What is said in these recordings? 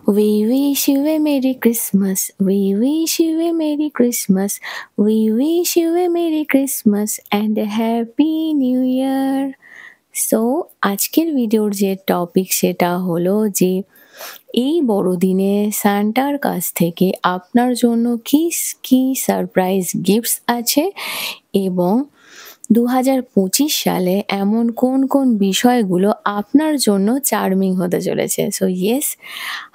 We wish you a Merry Christmas. We wish you a Merry Christmas. We wish you a Merry Christmas and a Happy New Year. So আজকের ভিডিওর যে topic সেটা হলো যে এই বড়দিনে সান্টার কাছ থেকে আপনার জন্য কি সারপ্রাইজ গিফটস আছে এবং ২০২৫ সালে এমন কোন বিষয়গুলো আপনার জন্য চার্মিং হতে চলেছে। So yes,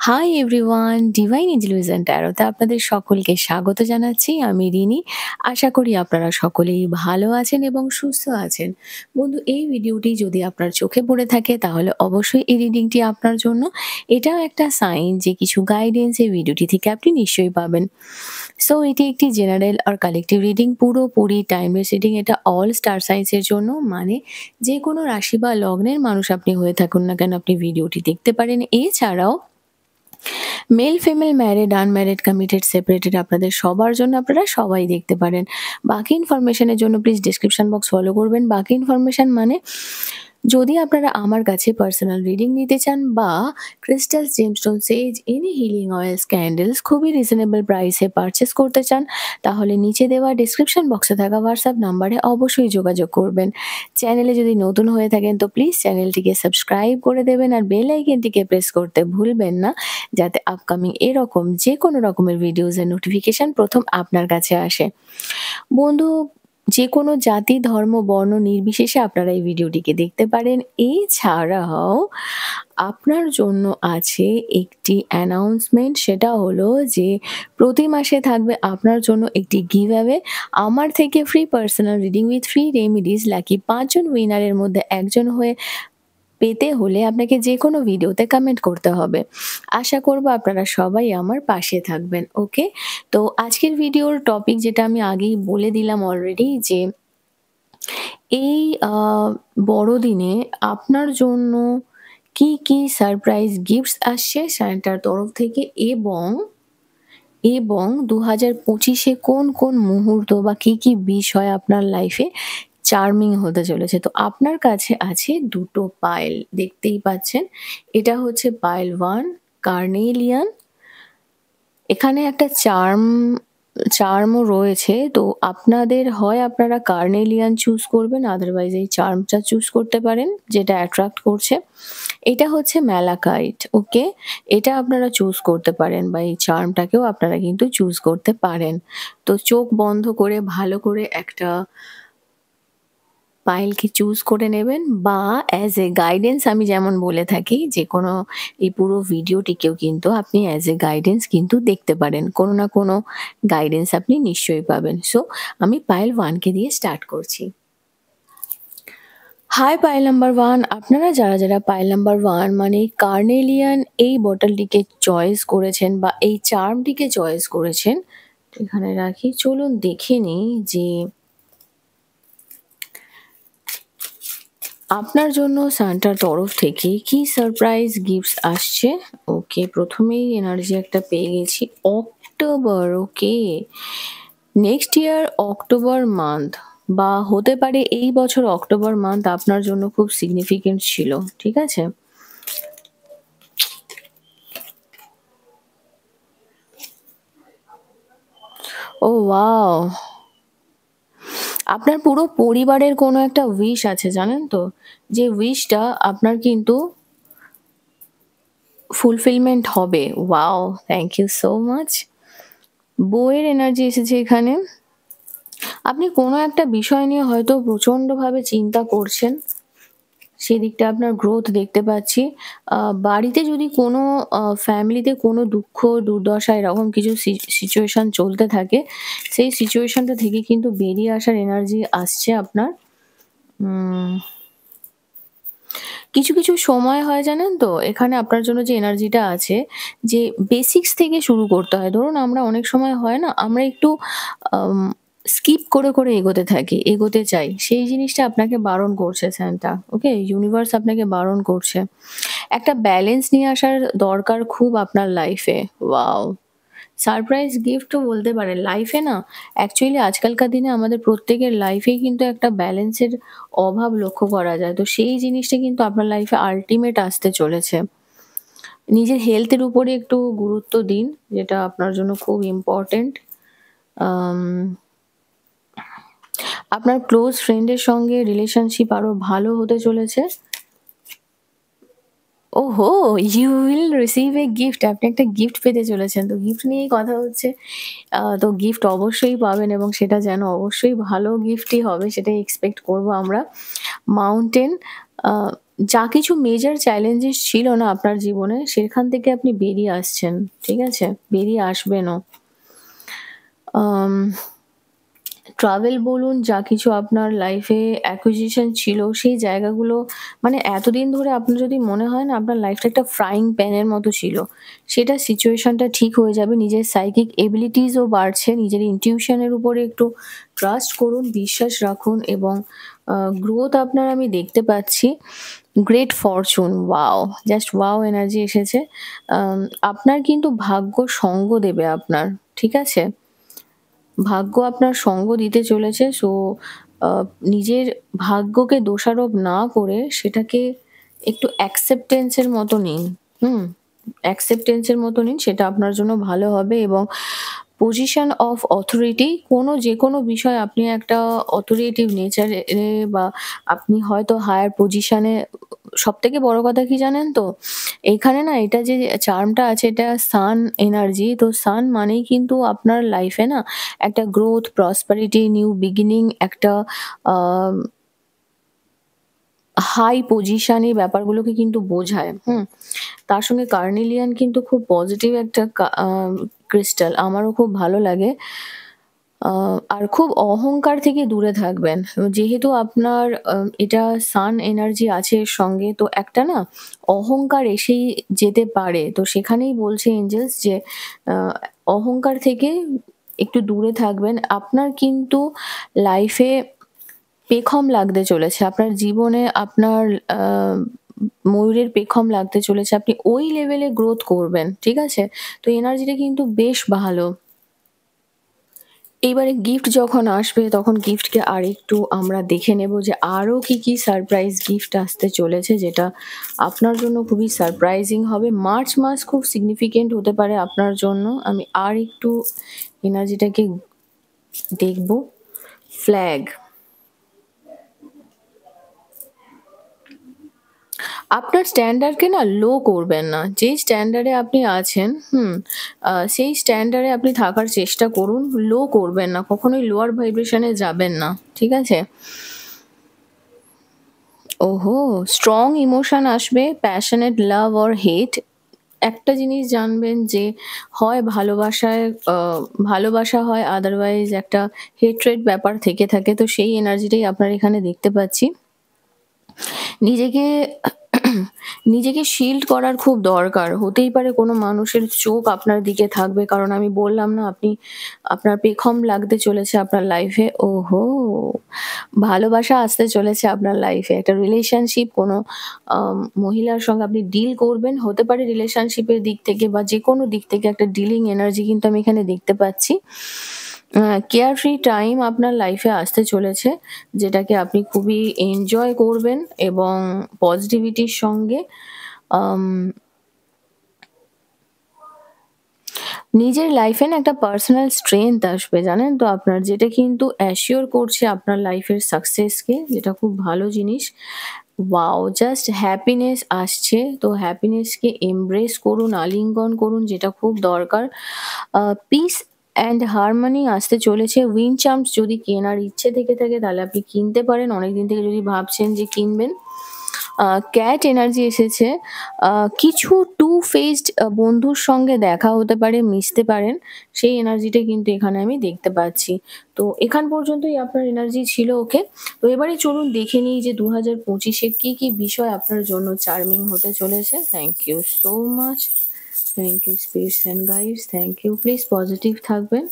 hi everyone, divine intuition ট্যারোতে আপনাদের সকলকে স্বাগত জানাচ্ছি। আমি রিনি। আশা করি আপনারা সকলেই ভালো আছেন এবং সুস্থ আছেন। বন্ধু, এই ভিডিওটি যদি আপনার চোখে পড়ে থাকে তাহলে অবশ্যই এই রিডিংটি আপনার জন্য। এটাও একটা সাইন যে কিছু গাইডেন্স এই ভিডিওটি থেকে আপনি নিশ্চয়ই পাবেন। সো এটি একটি জেনারেল আর কালেকটিভ রিডিং, পুরোপুরি টাইমলেস রিডিং। এটা অল স্টার সাইন্সের জন্য, মানে যে কোনো রাশি বা লগ্নের মানুষ আপনি হয়ে থাকুন না কেন আপনি ভিডিওটি দেখতে পারেন। এছাড়াও male, female, married, unmarried, committed, separated আপনাদের সবার জন্য আপনারা সবাই দেখতে পারেন। বাকি ইনফরমেশনের জন্য প্লিজ ডিসক্রিপশন বক্স ফলো করবেন। বাকি ইনফরমেশন মানে যদি আপনারা আমার কাছে পার্সোনাল রিডিং নিতে চান বা ক্রিস্টালস, জেমস্টোন, সেজ, এনি হিলিং অয়েলস, ক্যান্ডেলস খুবই রিজনেবল প্রাইসে পারচেস করতে চান, তাহলে নিচে দেওয়া ডিসক্রিপশন বক্সে থাকা হোয়াটসঅ্যাপ নাম্বারে অবশ্যই যোগাযোগ করবেন। চ্যানেলে যদি নতুন হয়ে থাকেন তো প্লিজ চ্যানেলটিকে সাবস্ক্রাইব করে দেবেন আর বেল আইকনটিকে প্রেস করতে ভুলবেন না, যাতে আপকামিং এরকম যে কোনো রকমের ভিডিওজের নোটিফিকেশন প্রথম আপনার কাছে আসে। বন্ধু, যে কোনো জাতি, ধর্ম, বর্ণ নির্বিশেষে আপনারা এই ভিডিওটিকে দেখতে পারেন। এছাড়াও আপনার জন্য আছে একটি অ্যানাউন্সমেন্ট, সেটা হলো যে প্রতি মাসে থাকবে আপনার জন্য একটি গিভ অ্যাওয়ে। আমার থেকে free personal reading with free remedies lucky ৫ জন উইনারের মধ্যে একজন হয়ে পেতে হলে আপনাকে যে কোনো ভিডিওতে কমেন্ট করতে হবে। আশা করব আপনারা সবাই আমার পাশে থাকবেন। ওকে, তো আজকের ভিডিওর টপিক যেটা আমি আগেই বলে দিলাম অলরেডি, যে এই বড়দিনে আপনার জন্য কি সারপ্রাইজ গিফটস আসছে সান্টার তরফ থেকে এবং ২০২৫-এ কোন মুহূর্ত বা কি বিষয় আপনার লাইফে চার্মিং হতে চলেছে। তো আপনার কাছে আছে দুটো পাইল, দেখতেই পাচ্ছেন। এটা হচ্ছে পাইল 1 কার্নেলিয়ান। এখানে একটা চার্মও রয়েছে। তো আপনাদের হয় আপনারা কার্নেলিয়ান চুজ করবেন, আদারওয়াইজ এই চার্মটা চুজ করতে পারেন যেটা অ্যাট্রাক্ট করছে। এটা হচ্ছে ম্যালাকাইট। ওকে, এটা আপনারা চুজ করতে পারেন বা এই চার্মটাকেও আপনারা কিন্তু চুজ করতে পারেন। তো চোখ বন্ধ করে ভালো করে একটা পাইলকে চুজ করে নেবেন, বা অ্যাজ এ গাইডেন্স আমি যেমন বলে থাকি যে কোনো এই পুরো ভিডিওটিকেও কিন্তু আপনি অ্যাজ এ গাইডেন্স কিন্তু দেখতে পারেন। কোনো না কোনো গাইডেন্স আপনি নিশ্চয়ই পাবেন। সো আমি পাইল 1কে দিয়ে স্টার্ট করছি। হাই পাইল নাম্বার 1, আপনারা যারা পাইল নাম্বার 1 মানে কার্নেলিয়ান এই বটলটিকে চয়েস করেছেন বা এই চার্মটিকে চয়েস করেছেন, এখানে রাখি। চলুন দেখে নিই যে আপনার জন্য সান্টার তরফ থেকে কি সারপ্রাইজ গিফটস আসছে। ওকে, প্রথমেই এনার্জি একটা পেয়ে গেছি, অক্টোবর। ওকে, নেক্সট ইয়ার অক্টোবর মান্থ, বা হতে পারে এই বছর অক্টোবর মান্থ আপনার জন্য খুব সিগনিফিকেন্ট ছিল। ঠিক আছে, ও ওয়াও, আপনার পুরো পরিবারের কোনো একটা উইশ আছে জানেন তো, যে উইশটা আপনার কিন্তু ফুলফিলমেন্ট হবে। Wow, thank you so much. বইয়ের এনার্জি এসেছে এখানে। আপনি কোনো একটা বিষয় নিয়ে হয়তো প্রচণ্ডভাবে চিন্তা করছেন, সেদিকটা আপনার গ্রোথ দেখতে পাচ্ছি। বাড়িতে যদি কোনো ফ্যামিলিতে কোনো দুঃখ, দুর্দশা এরকম কিছু সিচুয়েশন চলতে থাকে, সেই সিচুয়েশনটা থেকে কিন্তু বেরিয়ে আসার এনার্জি আসছে আপনার। কিছু সময় হয় জানেন তো, এখানে আপনার জন্য যে এনার্জিটা আছে, যে বেসিক্স থেকে শুরু করতে হয়। ধরুন আমরা অনেক সময় হয় না, আমরা একটু স্কিপ করে এগোতে চাই। সেই জিনিসটা আপনাকে বারণ করছে সান্টা। ওকে, ইউনিভার্স আপনাকে বারণ করছে। একটা ব্যালেন্স নিয়ে আসার দরকার খুব আপনার লাইফে। ওয়াও, সারপ্রাইজ গিফটও বলতে পারেন। লাইফে না, অ্যাকচুয়ালি আজকালকার দিনে আমাদের প্রত্যেকের লাইফেই কিন্তু একটা ব্যালেন্সের অভাব লক্ষ্য করা যায়। তো সেই জিনিসটা কিন্তু আপনার লাইফে আল্টিমেট আসতে চলেছে। নিজের হেলথের উপরে একটু গুরুত্ব দিন, যেটা আপনার জন্য খুব ইম্পর্টেন্ট। আম আপনার ক্লোজ ফ্রেন্ডের সঙ্গে রিলেশনশিপ আরো ভালো হতে চলেছে। ওহো! You will receive a gift. আপনি একটা গিফট পেতে চলেছেন। তো গিফট নিয়েই কথা হচ্ছে। তো গিফট অবশ্যই পাবেন এবং সেটা যেন অবশ্যই ভালো গিফটই হবে সেটাই এক্সপেক্ট করব আমরা। মাউন্টেন, আ যা কিছু মেজর চ্যালেঞ্জেস ছিল না আপনার জীবনে সেখান থেকে আপনি বেরিয়ে আসছেন। ঠিক আছে? বেরিয়ে আসবেনও। আম ট্রাভেল বলুন, যা কিছু আপনার লাইফে অ্যাকুইজিশন ছিল, সেই জায়গাগুলো মানে এতদিন ধরে আপনার যদি মনে হয় না আপনার লাইফটা একটা ফ্রাইং প্যানের মতো ছিল, সেটা সিচুয়েশনটা ঠিক হয়ে যাবে। নিজের সাইকিক এবিলিটিসও বাড়ছে। নিজের ইনটিউশনের উপরে একটু ট্রাস্ট করুন, বিশ্বাস রাখুন এবং গ্রোথ আপনার আমি দেখতে পাচ্ছি। Great Fortune, wow! Just wow energy এসেছে। আম আপনার কিন্তু ভাগ্য সঙ্গ দেবে আপনার। ঠিক আছে? ভাগ্য আপনার সঙ্গ দিতে চলেছে। সো আ নিজের ভাগ্যকে দোষারোপ না করে সেটাকে একটু অ্যাকসেপ্টেন্স এর মতো নিন। হুম? অ্যাকসেপ্টেন্স এর মতো নিন, সেটা আপনার জন্য ভালো হবে এবং পজিশন অফ অথরিটি, যেকোনো বিষয় আপনি একটা অথরিটিভ নেচারে বা আপনি হয়তো হায়ার পজিশনে, সবথেকে বড় কথা কি জানেন তো? এইখানে না এটা যে চার্মটা আছে এটা সান এনার্জি। তো সান মানেই কিন্তু আপনার লাইফে না একটা গ্রোথ, প্রসপারিটি, নিউ বিগিনিং, একটা আম হাই পজিশন, এই ব্যাপারগুলোকে কিন্তু বোঝায়। হুম? তার সঙ্গে কার্নেলিয়ান কিন্তু খুব পজিটিভ একটা ক্রিস্টাল। আমারও খুব ভালো লাগে। আ আর খুব অহংকার থেকে দূরে থাকবেন। যেহেতু আপনার এটা সান এনার্জি আছে এর সঙ্গে, তো একটা না অহংকার এসেই যেতে পারে। তো সেখানেই বলছে এঞ্জেলস যে আ অহংকার থেকে একটু দূরে থাকবেন। আপনার কিন্তু লাইফে পেখম লাগতে চলেছে। আপনার জীবনে আপনার আ ময়ূরের পেখম লাগতে চলেছে। আপনি ওই লেভেলে গ্রোথ করবেন। ঠিক আছে? তো এনার্জিটা কিন্তু বেশ ভালো। এইবারে গিফট যখন আসবে তখন গিফটকে আরেকটু আমরা দেখে নেব যে আরো কি সারপ্রাইজ গিফট আসতে চলেছে, যেটা আপনার জন্য খুবই সারপ্রাইজিং হবে। মার্চ মাস খুব সিগনিফিক্যান্ট হতে পারে আপনার জন্য। আমি আরেকটু এনার্জিটাকে দেখব। ফ্ল্যাগ। আপনার স্ট্যান্ডার্ডকে না লো করবেন না। যেই স্ট্যান্ডার্ডে আপনি আছেন, সেই স্ট্যান্ডার্ডে আপনি থাকার চেষ্টা করুন। লো করবেন না। কখনোই লোয়ার ভাইব্রেশন এ যাবেন না। ঠিক আছে? ওহো! স্ট্রং ইমোশন আসবে, প্যাশনেট লাভ অর হেট। একটা জিনিস জানবেন যে হয় ভালোবাসায় আ ভালোবাসা হয়, আদারওয়াইজ একটা হেট্রেড ব্যাপার থেকে থাকে। তো সেই এনার্জিটাই আপনার এখানে দেখতে পাচ্ছি। নিজেকে নিজেকে শিল্ড করার খুব দরকার। হতেই পারে কোনো মানুষের চোখ আপনার দিকে থাকবে। কারণ আমি বললাম না আপনার পেখম লাগতে চলেছে আপনার লাইফে। ওহো! ভালোবাসা আসতে চলেছে আপনার লাইফে। একটা রিলেশনশিপ, কোনো মহিলার সঙ্গে আপনি ডিল করবেন। হতে পারে রিলেশনশিপের দিক থেকে বা যেকোনো দিক থেকে একটা ডিলিং এনার্জি কিন্তু আমি এখানে দেখতে পাচ্ছি। কেয়ারফ্রি টাইম আপনার লাইফে আসতে চলেছে, যেটাকে আপনি খুবই এনজয় করবেন এবং পজিটিভিটির সঙ্গে আম নিজের লাইফে না একটা পার্সোনাল স্ট্রেংথ আসবে, জানেন তো আপনার, যেটা কিন্তু অ্যাসিওর করছে আপনার লাইফের সাকসেসকে, যেটা খুব ভালো জিনিস। ওয়াও! জাস্ট হ্যাপিনেস আসছে। তো হ্যাপিনেসকে এমব্রেস করুন, আলিঙ্গন করুন, যেটা খুব দরকার। পিস অ্যান্ড হারমনি আসতে চলেছে। উইন্ড চার্মস যদি কেনার ইচ্ছে থেকে থাকে তাহলে আপনি কিনতে পারেন। অনেকদিন থেকে যদি ভাবছেন যে কিনবেন। ক্যাট এনার্জি এসেছে। কিছু টু ফেসড বন্ধুর সঙ্গে দেখা হতে পারে, মিশতে পারেন। সেই এনার্জিটা কিন্তু এখানে আমি দেখতে পাচ্ছি। তো এখান পর্যন্তই আপনার এনার্জি ছিল, ওকে? তো এবারে চলুন দেখে নিই যে ২০২৫ এ কি বিষয় আপনার জন্য চার্মিং হতে চলেছে। Thank you so much. Thank you spirits and guides. Thank you. Please positive থাকবেন।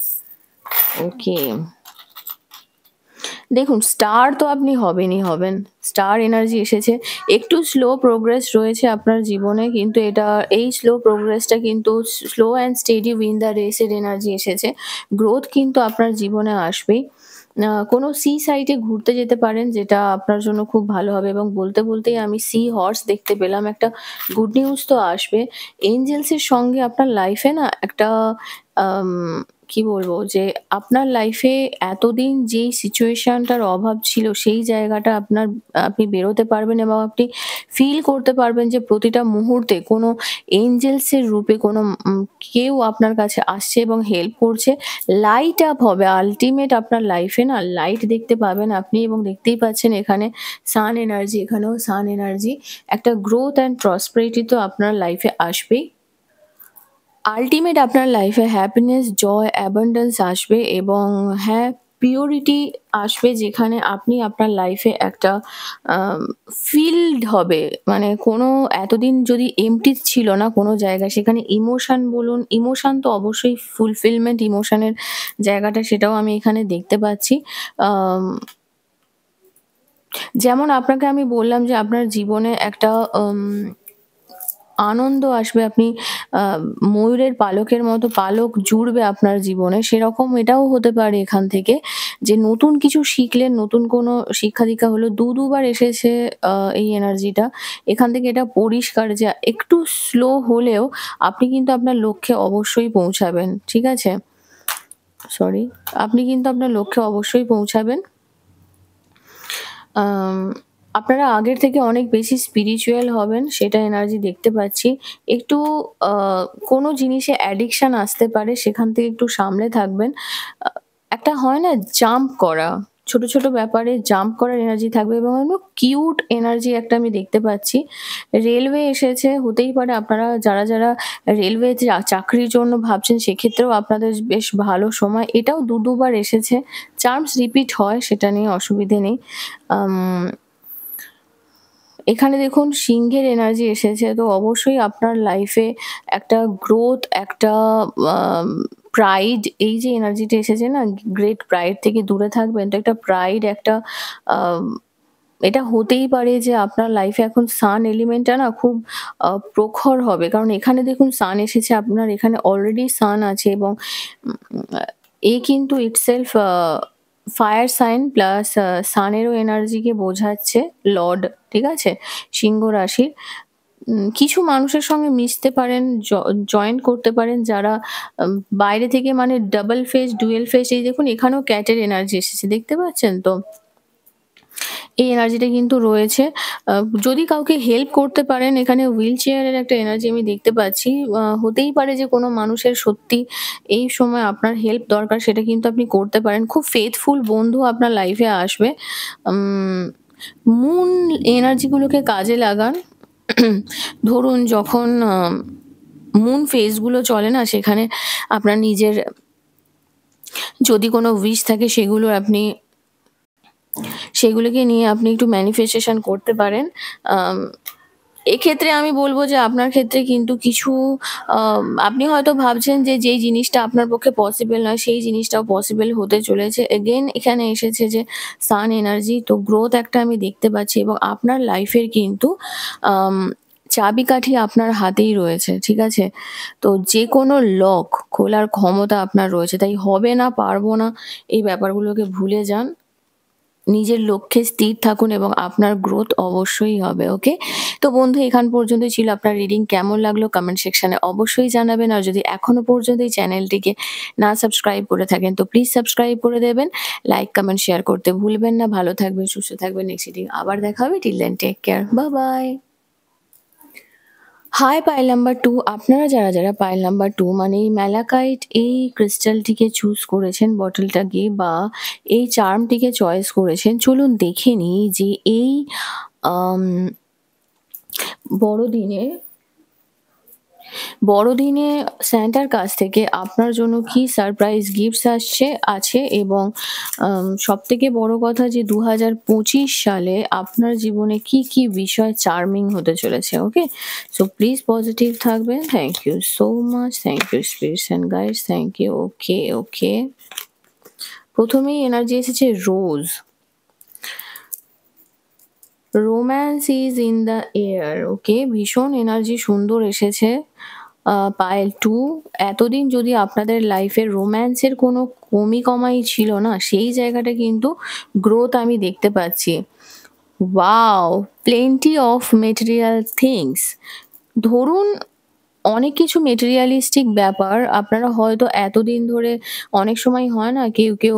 ওকে। দেখুন, স্টার তো আপনি হবেনই হবেন। স্টার এনার্জি এসেছে। একটু স্লো প্রোগ্রেস রয়েছে আপনার জীবনে, কিন্তু এই স্লো প্রোগ্রেসটা কিন্তু slow and steady win the race এর এনার্জি এসেছে। গ্রোথ কিন্তু আপনার জীবনে আসবেই। কোনো সি সাইডে ঘুরতে যেতে পারেন, যেটা আপনার জন্য খুব ভালো হবে। এবং বলতে বলতেই আমি সি হর্স দেখতে পেলাম। একটা গুড নিউজ তো আসবে। এঞ্জেলস এর সঙ্গে আপনার লাইফে না একটা আম কি বলবো, যে আপনার লাইফে এতদিন যেই সিচুয়েশনটার অভাব ছিল সেই জায়গাটা আপনি বেরোতে পারবেন এবং আপনি ফিল করতে পারবেন যে প্রতিটা মুহূর্তে কোনো এঞ্জেলস এর রূপে কোনো কেউ আপনার কাছে আসছে এবং হেল্প করছে। লাইট আপ হবে। আল্টিমেট আপনার লাইফে না লাইট দেখতে পাবেন আপনি, এবং দেখতেই পাচ্ছেন এখানে সান এনার্জি, এখানেও সান এনার্জি। একটা গ্রোথ অ্যান্ড প্রসপারিটি তো আপনার লাইফে আসবেই। আল্টিমেট আপনার লাইফে হ্যাপিনেস, জয়, অ্যাবান্ডেন্স আসবে এবং হ্যাঁ, পিওরিটি আসবে, যেখানে আপনি আপনার লাইফে একটা আম ফিল্ড হবে। মানে কোনো এতদিন যদি এম্পটি ছিল না কোনো জায়গা, সেখানে ইমোশন বলুন, ইমোশন তো অবশ্যই ফুলফিলমেন্ট ইমোশনের জায়গাটা, সেটাও আমি এখানে দেখতে পাচ্ছি। আম যেমন আপনাকে আমি বললাম যে আপনার জীবনে একটা আম আনন্দ আসবে। আপনি আ ময়ূরের পালকের মতো পালক জুড়বে আপনার জীবনে। সেরকম এটাও হতে পারে এখান থেকে, যে নতুন কিছু শিখলেন, নতুন কোনো শিক্ষা-দীক্ষা হলো। দুবার এসেছে আ এই এনার্জিটা। এখান থেকে এটা পরিষ্কার যে একটু স্লো হলেও আপনি কিন্তু আপনার লক্ষ্যে অবশ্যই পৌঁছাবেন। ঠিক আছে? সরি। আপনি কিন্তু আপনার লক্ষ্যে অবশ্যই পৌঁছাবেন। আম আপনারা আগের থেকে অনেক বেশি স্পিরিচুয়াল হবেন, সেটা এনার্জি দেখতে পাচ্ছি। একটু আ কোনো জিনিসে অ্যাডিকশন আসতে পারে, সেখান থেকে একটু সামলে থাকবেন। আ একটা হয় না জাম্প করা, ছোট, ছোট ব্যাপারে জাম্প করার এনার্জি থাকবে এবং কিউট এনার্জি একটা আমি দেখতে পাচ্ছি। রেলওয়ে এসেছে, হতেই পারে আপনারা যারা রেলওয়েতে চাকরির জন্য ভাবছেন, সেক্ষেত্রেও আপনাদের বেশ ভালো সময়। এটাও দুবার এসেছে। চার্মস রিপিট হয়, সেটা নিয়ে অসুবিধে নেই। আম এখানে দেখুন সিংহের এনার্জি এসেছে। তো অবশ্যই আপনার লাইফে একটা গ্রোথ, একটা আম প্রাইড, এই যে এনার্জিটা এসেছে না, গ্রেট প্রাইড থেকে দূরে থাকবেন। তো একটা প্রাইড, একটা আম এটা হতেই পারে যে আপনার লাইফে এখন সান এলিমেন্টটা না খুব প্রখর হবে। কারণ এখানে দেখুন সান এসেছে, আপনার এখানে অলরেডি সান আছে এবং উম আ এ কিন্তু ইটসেলফ ফায়ার সাইন প্লাস সানেরও এনার্জিকে বোঝাচ্ছে লর্ড, ঠিক আছে? সিংহ রাশির। কিছু মানুষের সঙ্গে মিশতে পারেন, জয়েন করতে পারেন যারা আম বাইরে থেকে, মানে ডাবল ফেস, ডুয়াল ফেস, এই দেখুন এখানেও ক্যাটের এনার্জি এসেছে। দেখতে পাচ্ছেন তো? এই এনার্জিটা কিন্তু রয়েছে। আ যদি কাউকে হেল্প করতে পারেন, এখানে হুইল চেয়ারের একটা এনার্জি আমি দেখতে পাচ্ছি। হতেই পারে যে কোনো মানুষের সত্যি এই সময় আপনার হেল্প দরকার, সেটা কিন্তু আপনি করতে পারেন। খুব ফেথফুল বন্ধু আপনার লাইফে আসবে। উম মুন এনার্জি গুলোকে কাজে লাগান। ধরুন যখন মুন ফেজ গুলো চলে না, সেখানে আপনার নিজের যদি কোনো উইশ থাকে, সেগুলোকে নিয়ে আপনি একটু ম্যানিফেস্টেশন করতে পারেন। আম এক্ষেত্রে আমি বলব যে আপনার ক্ষেত্রে কিন্তু কিছু আপনি হয়তো ভাবছেন যে যেই জিনিসটা আপনার পক্ষে পসিবল নয়, সেই জিনিসটাও পসিবল হতে চলেছে। এগেইন এখানে এসেছে যে সান এনার্জি, তো গ্রোথ একটা আমি দেখতে পাচ্ছি এবং আপনার লাইফের কিন্তু আম চাবিকাঠি আপনার হাতেই রয়েছে। ঠিক আছে? তো যেকোনো লক খোলার ক্ষমতা আপনার রয়েছে। তাই হবে না, পারব না, এই ব্যাপারগুলোকে ভুলে যান। নিজের লক্ষ্যে স্থির থাকুন এবং আপনার গ্রোথ অবশ্যই হবে। ওকে? তো বন্ধু, এখান পর্যন্তই ছিল। আপনার রিডিং কেমন লাগলো কমেন্ট সেকশনে অবশ্যই জানাবেন। আর যদি এখনো পর্যন্ত এই চ্যানেলটিকে না সাবস্ক্রাইব করে থাকেন, তো প্লিজ সাবস্ক্রাইব করে দেবেন। লাইক, কমেন্ট, শেয়ার করতে ভুলবেন না। ভালো থাকবেন, সুস্থ থাকবেন। নেক্সট রিডিং আবার দেখা হবে। Till then take care. Bye. Hi pile number 2, আপনারা যারা পাইল নাম্বার 2 মানে এই ম্যালাকাইট এই ক্রিস্টালটিকে চুজ করেছেন, বটলটাকে বা এই চার্মটিকে চয়েস করেছেন, চলুন দেখে নিই যে এই আম বড়দিনে বড়দিনে স্যান্টার কাছ থেকে আপনার জন্য কি সারপ্রাইজ গিফটস আছে এবং সবথেকে বড় কথা যে 2025 সালে আপনার জীবনে কি বিষয় চার্মিং হতে চলেছে। ওকে? সো প্লিজ পজিটিভ থাকবেন। Thank you so much. Thank you spirits and guides. Thank you. Okay, okay. প্রথমেই এনার্জি এসেছে rose. Romance is in the air. Okay, ভীষণ এনার্জি সুন্দর এসেছে। পায়েল 2, এতদিন যদি আপনাদের লাইফে রোম্যান্সের কোনো কমি-কমাই ছিল না, সেই জায়গাটা কিন্তু গ্রোথ আমি দেখতে পাচ্ছি। Wow! plenty of material things. ধরুন অনেক কিছু মেটেরিয়ালিস্টিক ব্যাপার আপনারা হয়তো এতদিন ধরে, অনেক সময় হয় না কেউ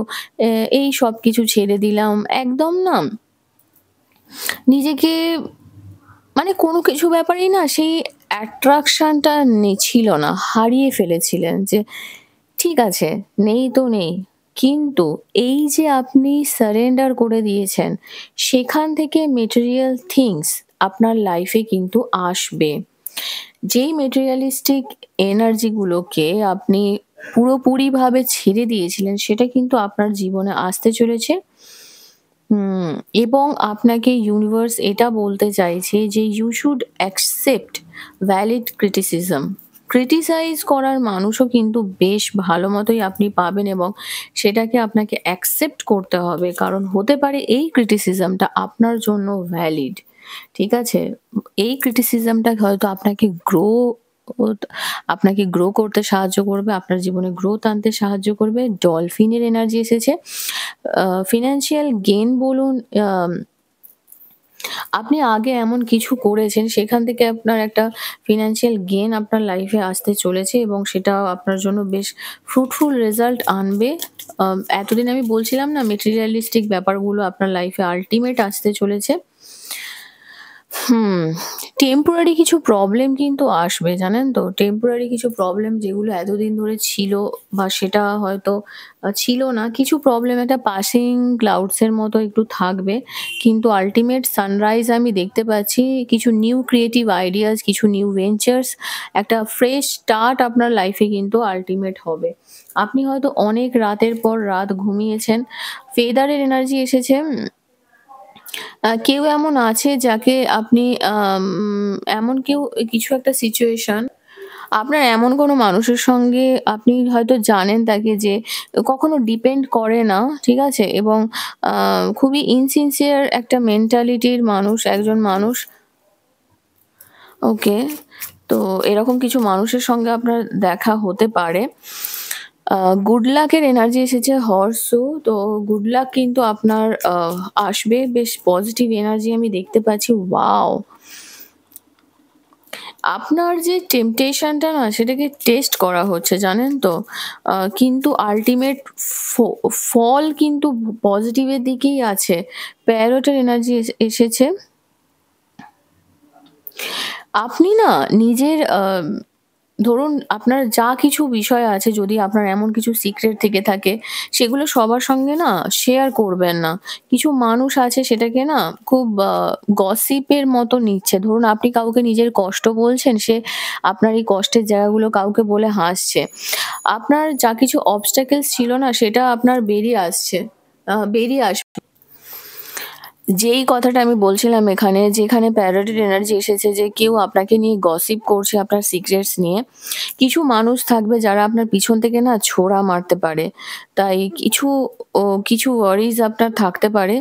এই সবকিছু ছেড়ে দিলাম। একদম না নিজেকে, মানে কোনো কিছু ব্যাপারেই না সেই অ্যাট্রাকশনটা ছিল না। হারিয়ে ফেলেছিলেন যে ঠিক আছে, নেই তো নেই। কিন্তু এই যে আপনি সারেন্ডার করে দিয়েছেন, সেখান থেকে মেটেরিয়াল থিংস আপনার লাইফে কিন্তু আসবে। যেই মেটেরিয়ালিস্টিক এনার্জি গুলোকে আপনি পুরোপুরিভাবে ছেড়ে দিয়েছিলেন, সেটা কিন্তু আপনার জীবনে আসতে চলেছে। হুম, এবং আপনাকে ইউনিভার্স এটা বলতে চাইছে যে you should accept valid criticism. Criticise করার মানুষও কিন্তু বেশ ভালো মতোই আপনি পাবেন, এবং সেটাকে আপনাকে অ্যাকসেপ্ট করতে হবে। কারণ হতে পারে এই ক্রিটিসিজমটা আপনার জন্য ভ্যালিড। ঠিক আছে? এই ক্রিটিসিজমটা হয়তো আপনাকে গ্রো করতে সাহায্য করবে, আপনার জীবনে গ্রোথ আনতে সাহায্য করবে। ডলফিনের এনার্জি এসেছে। ফিন্যান্সিয়াল গেইন বলুন, আম আপনি আগে এমন কিছু করেছেন, সেখান থেকে আপনার একটা ফিন্যান্সিয়াল গেইন আপনার লাইফে আসতে চলেছে, এবং সেটা আপনার জন্য বেশ ফ্রুটফুল রেজাল্ট আনবে। এতদিন আমি বলছিলাম না মেটেরিয়ালিস্টিক ব্যাপারগুলো আপনার লাইফে আল্টিমেট আসতে চলেছে। হুম, টেম্পোরারি কিছু প্রবলেম কিন্তু আসবে, জানেন তো? টেম্পোরারি কিছু প্রবলেম যেগুলো এতদিন ধরে ছিল, বা সেটা হয়তো ছিল না। কিছু প্রবলেম একটা পাসিং ক্লাউডস এর মতো একটু থাকবে। কিন্তু আল্টিমেট সানরাইজ আমি দেখতে পাচ্ছি। কিছু নিউ ক্রিয়েটিভ আইডিয়াস, কিছু নিউ ভেঞ্চার্স, একটা ফ্রেশ স্টার্ট আপনার লাইফে কিন্তু আল্টিমেট হবে। আপনি হয়তো অনেক রাতের পর রাত ঘুমিয়েছেন। ফেদারের এনার্জি এসেছে। কেউ এমন আছে যাকে আপনি এমন কেউ, কিছু একটা সিচুয়েশন, আপনার এমন কোনো মানুষের সঙ্গে আপনি হয়তো জানেন তাকে, যে কখনো ডিপেন্ড করে না, ঠিক আছে? এবং খুবই ইনসিনসিয়ার একটা মেন্টালিটির মানুষ, একজন মানুষ। ওকে। তো এরকম কিছু মানুষের সঙ্গে আপনার দেখা হতে পারে। গুড লাকের এনার্জি এসেছে হর্সও। তো গুড লাক কিন্তু আপনার আসবে। বেশ পজিটিভ এনার্জি আমি দেখতে পাচ্ছি। ওয়াও! আপনার যে টেম্পটেশনটা না, সেটাকে টেস্ট করা হচ্ছে, জানেন তো? কিন্তু আল্টিমেট ফল কিন্তু পজিটিভের দিকেই আছে। প্যারটের এনার্জি এসেছে। আপনি না নিজের ধরুন আপনার যা কিছু বিষয় আছে, যদি আপনার এমন কিছু সিক্রেট থেকে থাকে, সেগুলো সবার সঙ্গে না শেয়ার করবেন না। কিছু মানুষ আছে সেটাকে না খুব গসিপের মতো নিচ্ছে। ধরুন আপনি কাউকে নিজের কষ্ট বলছেন, সে আপনার এই কষ্টের জায়গাগুলো কাউকে বলে হাসছে। আপনার যা কিছু obstacles ছিল না, সেটা আপনার বেরিয়ে আসবে। যেই কথাটা আমি বলছিলাম এখানে, যেখানে প্যারটের এনার্জি এসেছে, যে কেউ আপনাকে নিয়ে গসিপ করছে, আপনার সিক্রেটস নিয়ে। কিছু মানুষ থাকবে যারা আপনার পিছন থেকে না ছোরা মারতে পারে। তাই কিছু ওয়ারিজ আপনার থাকতে পারে,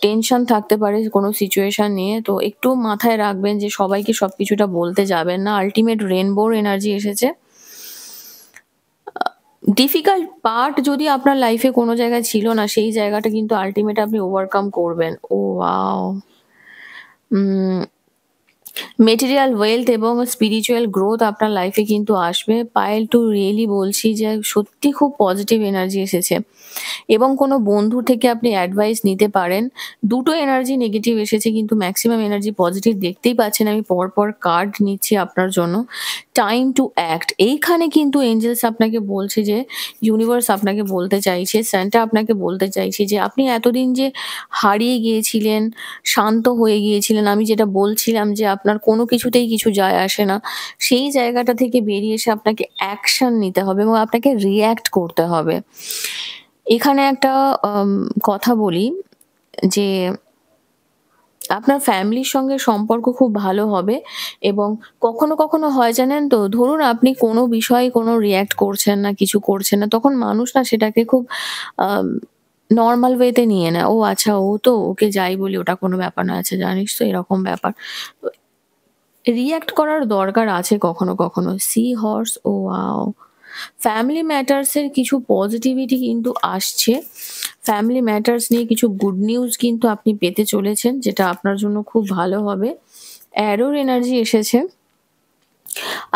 টেনশন থাকতে পারে কোনো সিচুয়েশন নিয়ে। তো একটু মাথায় রাখবেন যে সবাইকে সবকিছুটা বলতে যাবেন না। আল্টিমেট রেইনবোর এনার্জি এসেছে। ডিফিকাল্ট পার্ট যদি আপনার লাইফে কোনো জায়গায় ছিল না, সেই জায়গাটা কিন্তু আল্টিমেট আপনি ওভারকাম করবেন। ও ওয়াও! উম মেটেরিয়াল ওয়েলথ এবং স্পিরিচুয়াল গ্রোথ আপনার লাইফে কিন্তু আসবে। পায়েল টু রিয়েলি বলছি যে সত্যি খুব পজিটিভ এনার্জি এসেছে, এবং কোনো বন্ধু থেকে আপনি অ্যাডভাইস নিতে পারেন। দুটো এনার্জি নেগেটিভ এসেছে, কিন্তু ম্যাক্সিমাম এনার্জি পজিটিভ দেখতেই পাচ্ছেন। আমি পরপর কার্ড নিচ্ছি আপনার জন্য। টাইম টু অ্যাক্ট, এইখানে কিন্তু এঞ্জেলস আপনাকে বলছে, যে ইউনিভার্স আপনাকে বলতে চাইছে, সান্টা আপনাকে বলতে চাইছে, যে আপনি এতদিন যে হারিয়ে গিয়েছিলেন, শান্ত হয়ে গিয়েছিলেন, আমি যেটা বলছিলাম যে আপনার কোনো কিছুতেই কিছু যায় আসে না, সেই জায়গাটা থেকে বেরিয়ে এসে আপনাকে অ্যাকশন নিতে হবে, এবং আপনাকে রিঅ্যাক্ট করতে হবে। এখানে একটা আম কথা বলি, যে আপনার ফ্যামিলির সঙ্গে সম্পর্ক খুব ভালো হবে, এবং কখনো হয় জানেন তো, ধরুন আপনি কোনো বিষয়ে কোনো রিঅ্যাক্ট করছেন না, কিছু করছেন না, তখন মানুষ না সেটাকে খুব আম নরমাল ওয়েতে নিয়ে নেয়। ও আচ্ছা, ও তো, ওকে যাই বলি ওটা কোনো ব্যাপার না। আচ্ছা জানিস তো, এরকম ব্যাপার। রিঅ্যাক্ট করার দরকার আছে কখনো, কখনো। সি হর্স, ও ওয়াও! ফ্যামিলি ম্যাটার্স এর কিছু পজিটিভিটি কিন্তু আসছে। ফ্যামিলি ম্যাটার্স নিয়ে কিছু গুড নিউজ কিন্তু আপনি পেতে চলেছেন, যেটা আপনার জন্য খুব ভালো হবে। অ্যারোর এনার্জি এসেছে।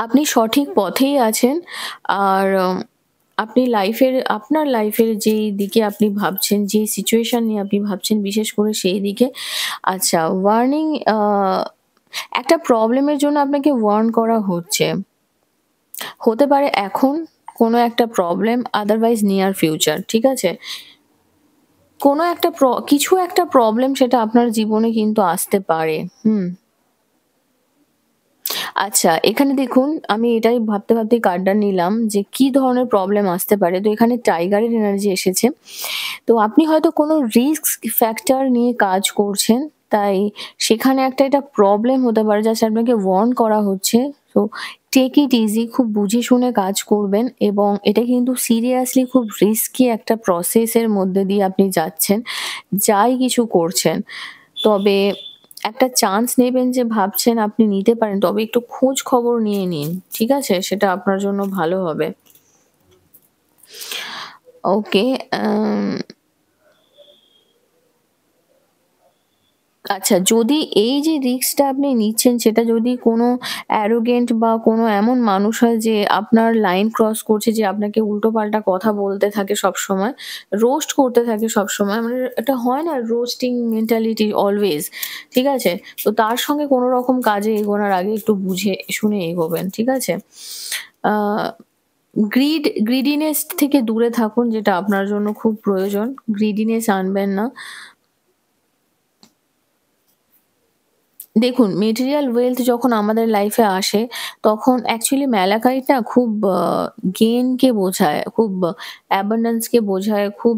আপনি সঠিক পথেই আছেন। আর আপনি আপনার লাইফের যেই দিকে আপনি ভাবছেন, যে সিচুয়েশন নিয়ে আপনি ভাবছেন বিশেষ করে সেই দিকে। আচ্ছা, ওয়ার্নিং, একটা প্রবলেমের জন্য আপনাকে ওয়ার্ন করা হচ্ছে। হতে পারে এখন কোনো একটা প্রবলেম, আদারওয়াইজ নিয়ার ফিউচার, ঠিক আছে? কোনো একটা কিছু একটা প্রবলেম সেটা আপনার জীবনে কিন্তু আসতে পারে। হুম। আচ্ছা, এখানে দেখুন, আমি এটাই ভাবতে, ভাবতেই কার্ডটা নিলাম যে কি ধরনের প্রবলেম আসতে পারে। তো এখানে টাইগারের এনার্জি এসেছে। তো আপনি হয়তো কোনো রিস্ক ফ্যাক্টর নিয়ে কাজ করছেন। তাই সেখানে এটা প্রবলেম হতে পারে, জাস্ট আপনাকে ওয়ার্ন করা হচ্ছে। তো টেক ইট ইজি, খুব বুঝে শুনে কাজ করবেন, এবং এটা কিন্তু সিরিয়াসলি খুব রিস্কি একটা প্রসেসের মধ্যে দিয়ে আপনি যাচ্ছেন, যাই কিছু করছেন। তবে একটা চান্স নেবেন যে ভাবছেন আপনি নিতে পারেন, তবে একটু খোঁজ খবর নিয়ে নিন। ঠিক আছে? সেটা আপনার জন্য ভালো হবে। ওকে, আম আচ্ছা, যদি এই যে রিস্কটা আপনি নিচ্ছেন সেটা যদি কোনো অ্যারোগেন্ট বা কোনো এমন মানুষ হয় যে আপনার লাইন ক্রস করছে, যে আপনাকে উল্টোপাল্টা কথা বলতে থাকে সবসময়, রোস্ট করতে থাকে সবসময়, মানে এটা হয় না রোস্টিং মেন্টালিটি অলওয়েজ, ঠিক আছে? তো তার সঙ্গে কোনো রকম কাজে এগোনোর আগে একটু বুঝে শুনে এগোবেন, ঠিক আছে? আ গ্রিডিনেস থেকে দূরে থাকুন, যেটা আপনার জন্য খুব প্রয়োজন। গ্রিডিনেস আনবেন না। দেখুন, মেটেরিয়াল ওয়েলথ যখন আমাদের লাইফে আসে, তখন অ্যাকচুয়ালি ম্যালাকাইট না খুব গেইনকে বোঝায়, খুব অ্যাবান্ডেন্স কে বোঝায়, খুব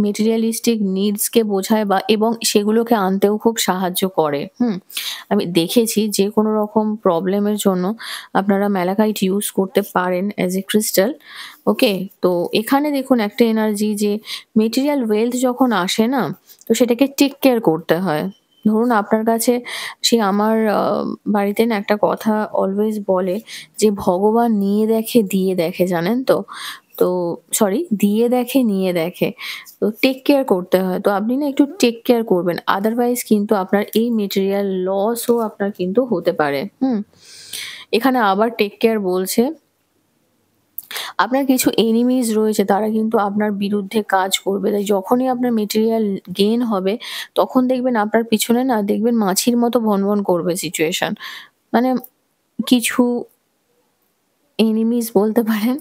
মেটেরিয়ালিস্টিক নিডস কে বোঝায়, বা এবং সেগুলোকে আনতেও খুব সাহায্য করে। হুম? আমি দেখেছি যে কোনো রকম প্রবলেমের জন্য আপনারা ম্যালাকাইট ইউজ করতে পারেন অ্যাজ এ ক্রিস্টাল। ওকে? তো এখানে দেখুন একটা এনার্জি, যে মেটেরিয়াল ওয়েলথ যখন আসে না, তো সেটাকে টেক কেয়ার করতে হয়। ধরুন আপনার কাছে, আমার বাড়িতে না একটা কথা অলওয়েজ বলে যে, ভগবান নিয়ে দেখে, দিয়ে দেখে, জানেন তো? তো সরি, দিয়ে দেখে, নিয়ে দেখে। তো টেক কেয়ার করতে হয়। তো আপনি না একটু টেক কেয়ার করবেন। আদারওয়াইজ কিন্তু আপনার এই মেটেরিয়াল লসও আপনার কিন্তু হতে পারে। হুম? এখানে আবার টেক কেয়ার বলছে। আপনার কিছু এনিমিজ রয়েছে, তারা কিন্তু আপনার বিরুদ্ধে কাজ করবে। তাই যখনই আপনার মেটেরিয়াল গেইন হবে, তখন দেখবেন আপনার পিছনে না, দেখবেন মাছির মতো ভনভন করবে সিচুয়েশন। মানে কিছু এনিমিজ বলতে পারেন,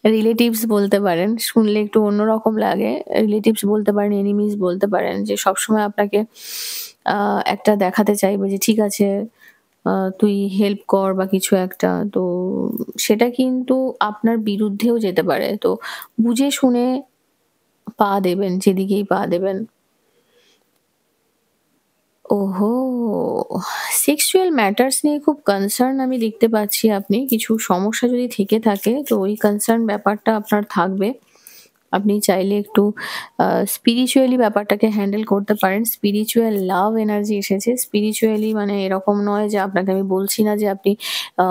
রিলেটিভস বলতে পারেন। শুনলে একটু অন্যরকম লাগে। রিলেটিভস বলতে পারেন, এনিমিজ বলতে পারেন, যে সবসময় আপনাকে আ একটা দেখাতে চাইবে যে ঠিক আছে, আ তুই হেল্প কর বা কিছু একটা। তো সেটা কিন্তু আপনার বিরুদ্ধেও যেতে পারে। তো বুঝে শুনে পা দেবেন, যেদিকেই পা দেবেন। ওহো! সেক্সুয়াল ম্যাটার্স নিয়ে খুব কনসার্ন আমি দেখতে পাচ্ছি আপনি। কিছু সমস্যা যদি থেকে থাকে, তো ওই কনসার্ন ব্যাপারটা আপনার থাকবে। আপনি চাইলে একটু স্পিরিচুয়ালি ব্যাপারটাকে হ্যান্ডেল করতে পারেন। স্পিরিচুয়াল লাভ এনার্জি এসেছে। স্পিরিচুয়ালি মানে এরকম নয় যে, আপনাকে আমি বলছি না যে আপনি আ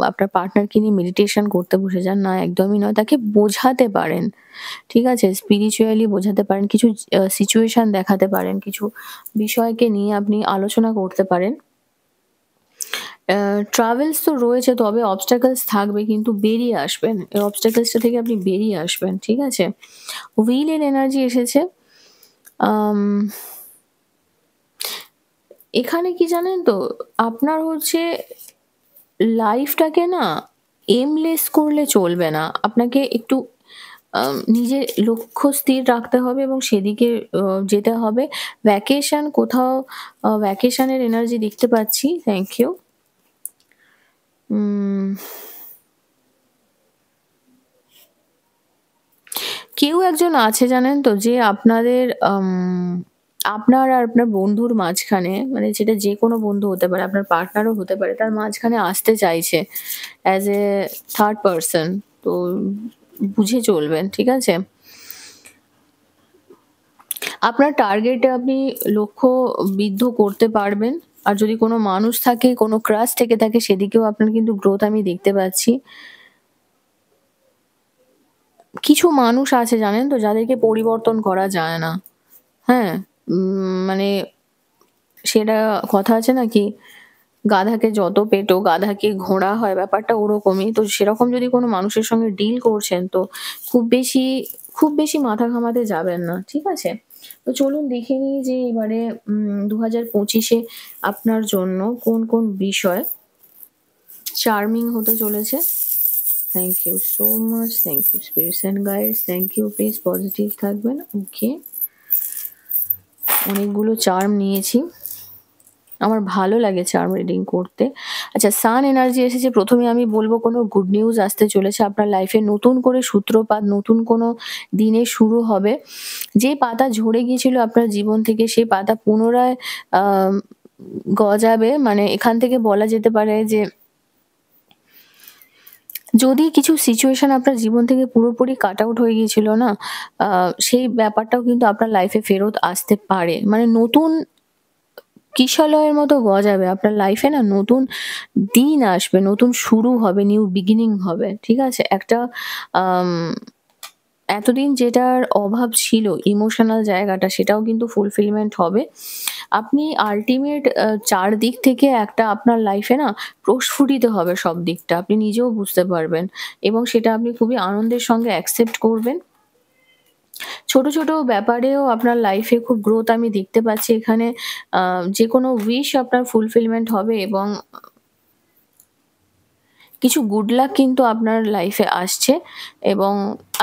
আপনার পার্টনারকে নিয়ে মেডিটেশন করতে বসে যান। না, একদমই নয়। তাকে বোঝাতে পারেন। ঠিক আছে? স্পিরিচুয়ালি বোঝাতে পারেন। কিছু সিচুয়েশন দেখাতে পারেন। কিছু বিষয়কে নিয়ে আপনি আলোচনা করতে পারেন। ট্রাভেলস তো রয়েছে, তবে obstacles থাকবে, কিন্তু বেরিয়ে আসবেন। এই obstacles টা থেকে আপনি বেরিয়ে আসবেন। ঠিক আছে? হুইল এর এনার্জি এসেছে। আম এখানে কি জানেন তো? আপনার হচ্ছে লাইফটাকে না এমলেস করলে চলবে না। আপনাকে একটু নিজের লক্ষ্য স্থির রাখতে হবে, এবং সেদিকে যেতে হবে। কোথাও ভ্যাকেশনের এনার্জি দেখতে পাচ্ছি। Thank you. উম কেউ একজন আছে জানেন তো, যে আপনাদের আপনার আর আপনার বন্ধুর মাঝখানে, মানে যেটা যেকোনো বন্ধু হতে পারে, আপনার পার্টনারও হতে পারে, তার মাঝখানে আসতে চাইছে অ্যাজ এ থার্ড পারসন। তো বুঝে চলবেন, ঠিক আছে? আপনার টার্গেটে আপনি লক্ষ্য বিদ্ধ করতে পারবেন। আর যদি কোনো মানুষ থাকে, কোনো ক্রাশ থেকে থাকে সেদিকেও আপনার কিন্তু গ্রোথ আমি দেখতে পাচ্ছি। কিছু মানুষ আছে জানেন তো যাদেরকে পরিবর্তন করা যায় না। হ্যাঁ? মানে সেটা কথা আছে না কি, গাধাকে যত পেটো গাধা কি ঘোড়া হয়, ব্যাপারটা ওরকমই। তো সেরকম যদি কোনো মানুষের সঙ্গে ডিল করছেন তো খুব বেশি খুব বেশি মাথা ঘামাতে যাবেন না। ঠিক আছে? তো চলুন দেখে নিই যে এবারে ২০২৫ এ আপনার জন্য কোন, কোন বিষয় চার্মিং হতে চলেছে। Thank you so much. Thank you spirits and guides. Thank you. Please positive থাকবেন। ওকে। অনেকগুলো চার্ম নিয়েছি। আমার ভালো লাগে চার্ম রিডিং করতে। আচ্ছা, সান এনার্জি এসেছে। ১ম এ আমি বলব কোনো গুড নিউজ আসতে চলেছে আপনার লাইফে। নতুন করে সূত্রপাত, নতুন কোনো দিনের শুরু হবে। যে পাতা ঝরে গিয়েছিল আপনার জীবন থেকে সেই পাতা পুনরায় আম গজাবে। মানে এখান থেকে বলা যেতে পারে যে যদি কিছু সিচুয়েশন আপনার জীবন থেকে পুরোপুরি কাট আউট হয়ে গিয়েছিল না, আ সেই ব্যাপারটাও কিন্তু আপনার লাইফে ফেরত আসতে পারে। মানে নতুন কিশলয়ের মতো গজাবে। আপনার লাইফে না নতুন দিন আসবে, নতুন শুরু হবে, নিউ বিগিনিং হবে। ঠিক আছে? একটা আম এতদিন যেটার অভাব ছিল ইমোশনাল জায়গাটা সেটাও কিন্তু ফুলফিলমেন্ট হবে। আপনি আল্টিমেট চারদিক থেকে একটা আপনার লাইফে না প্রস্ফুটিত হবে সব দিকটা। আপনি নিজেও বুঝতে পারবেন এবং সেটা আপনি খুবই আনন্দের সঙ্গে অ্যাকসেপ্ট করবেন। ছোট, ছোট ব্যাপারেও আপনার লাইফে খুব গ্রোথ আমি দেখতে পাচ্ছি এখানে। আ যেকোনো উইশ আপনার ফুলফিলমেন্ট হবে এবং কিছু গুড লাক কিন্তু আপনার লাইফে আসছে এবং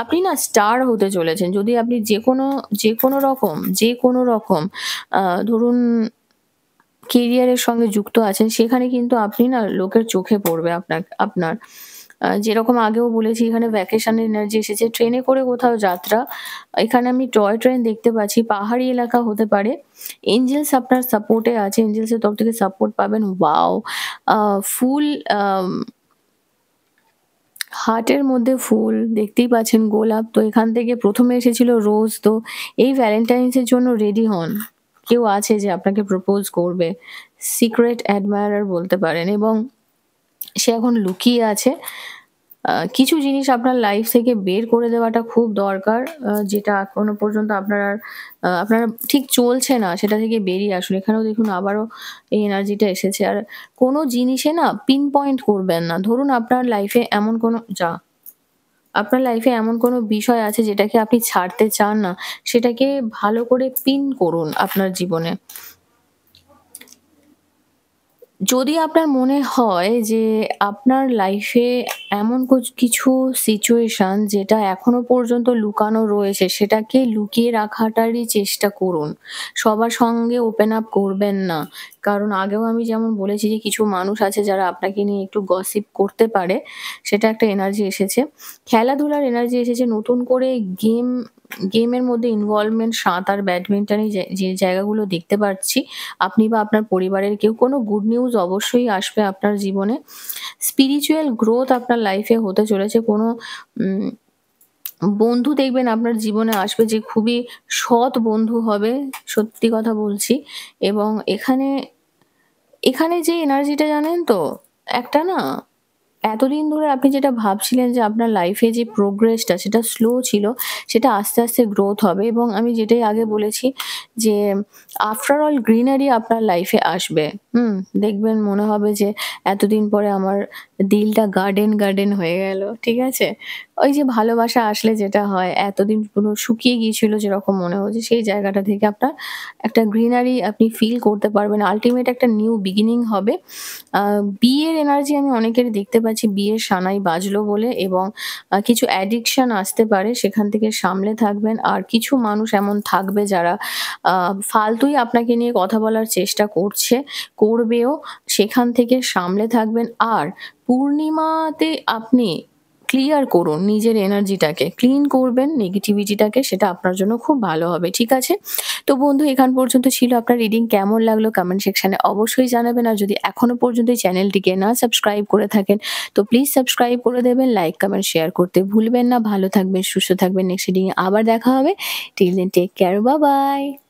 আপনি না স্টার হতে চলেছেন। যদি আপনি যেকোনো রকম ধরুন কেরিয়ারের সঙ্গে যুক্ত আছেন, সেখানে কিন্তু আপনি না লোকের চোখে পড়বে আপনার। যেরকম আগেও বলেছি এখানে ভ্যাকেশন এনার্জি এসেছে। ট্রেনে করে কোথাও যাত্রা। এখানে আমি টয় ট্রেন দেখতে পাচ্ছি। পাহাড়ি এলাকা হতে পারে। এঞ্জেলস আপনার সাপোর্টে আছে। এঞ্জেলস এর তরফ থেকে সাপোর্ট পাবেন। ওয়াও! আ ফুল আম হার্টের মধ্যে ফুল দেখতেই পাচ্ছেন, গোলাপ। তো এখান থেকে ১ম এ এসেছিল রোজ। তো এই ভ্যালেন্টাইনস এর জন্য রেডি হন। কেউ আছে যে আপনাকে প্রপোজ করবে। সিক্রেট অ্যাডমায়ারার বলতে পারেন এবং সে এখন লুকিয়ে আছে। কিছু জিনিস আপনার লাইফ থেকে বের করে দেওয়াটা খুব দরকার। যেটা এখনো পর্যন্ত আপনার ঠিক চলছে না, সেটা থেকে বেরিয়ে আসুন। এখানেও দেখুন আবারও এই এনার্জিটা এসেছে। আর কোনো জিনিসে না পিন পয়েন্ট করবেন না। ধরুন আপনার লাইফে এমন কোনো বিষয় আছে যেটাকে আপনি ছাড়তে চান না, সেটাকে ভালো করে পিন করুন আপনার জীবনে। যদি আপনার মনে হয় যে আপনার লাইফে এমন কিছু সিচুয়েশন যেটা এখনো পর্যন্ত লুকানো রয়েছে, সেটাকে লুকিয়ে রাখাটারই চেষ্টা করুন। সবার সঙ্গে ওপেন আপ করবেন না। কারণ আগেও আমি যেমন বলেছি যে কিছু মানুষ আছে যারা আপনাকে নিয়ে একটু গসিপ করতে পারে। সেটা একটা এনার্জি এসেছে। খেলাধুলার এনার্জি এসেছে। নতুন করে গেমের মধ্যে ইনভলভমেন্ট, সাঁতার, ব্যাডমিন্টন এই যে জায়গাগুলো দেখতে পাচ্ছি, আপনি বা আপনার পরিবারের কেউ, কোনো গুড নিউজ অবশ্যই আসবে আপনার জীবনে। স্পিরিচুয়াল গ্রোথ আপনার লাইফে হতে চলেছে। কোনো উম বন্ধু দেখবেন আপনার জীবনে আসবে যে খুবই সৎ বন্ধু হবে, সত্যি কথা বলছি। এবং এখানে যে এনার্জিটা জানেন তো, একটা না এতদিন ধরে আপনি যেটা ভাবছিলেন যে আপনার লাইফে যে প্রোগ্রেসটা সেটা স্লো ছিল, সেটা আস্তে, আস্তে গ্রোথ হবে এবং আমি যেটাই আগে বলেছি যে আফটার অল গ্রিনারি আপনার লাইফে আসবে। হুম? দেখবেন মনে হবে যে এতদিন পরে আমার দিলটা গার্ডেন হয়ে গেল। ঠিক আছে? ওই যে ভালোবাসা আসলে যেটা হয়, এতদিন পুরো শুকিয়ে গিয়েছিল যেরকম মনে হচ্ছে, সেই জায়গাটা থেকে আপনার একটা গ্রিনারি আপনি ফিল করতে পারবেন। আল্টিমেট একটা নিউ বিগিনিং হবে। আ বিয়ের এনার্জি আমি অনেকেরই দেখতে পাচ্ছি, বিয়ের সানাই বাজলো বলে এবং কিছু অ্যাডিকশন আসতে পারে, সেখান থেকে সামলে থাকবেন। আর কিছু মানুষ এমন থাকবে যারা আ ফালতুই আপনাকে নিয়ে কথা বলার চেষ্টা করবেও, সেখান থেকে সামলে থাকবেন। আর পূর্ণিমাতে আপনি ক্লিয়ার করুন নিজের এনার্জিটাকে, ক্লিন করবেন নেগেটিভিটিটাকে, সেটা আপনার জন্য খুব ভালো হবে। ঠিক আছে? তো বন্ধু, এখান পর্যন্ত ছিল আপনার রিডিং। কেমন লাগলো কমেন্ট সেকশনে অবশ্যই জানাবেন। আর যদি এখনো পর্যন্ত এই চ্যানেলটিকে না সাবস্ক্রাইব করে থাকেন তো প্লিজ সাবস্ক্রাইব করে দেবেন। লাইক, কমেন্ট, শেয়ার করতে ভুলবেন না। ভালো থাকবেন, সুস্থ থাকবেন। নেক্সট রিডিং এ আবার দেখা হবে। Till then take care. Bye by.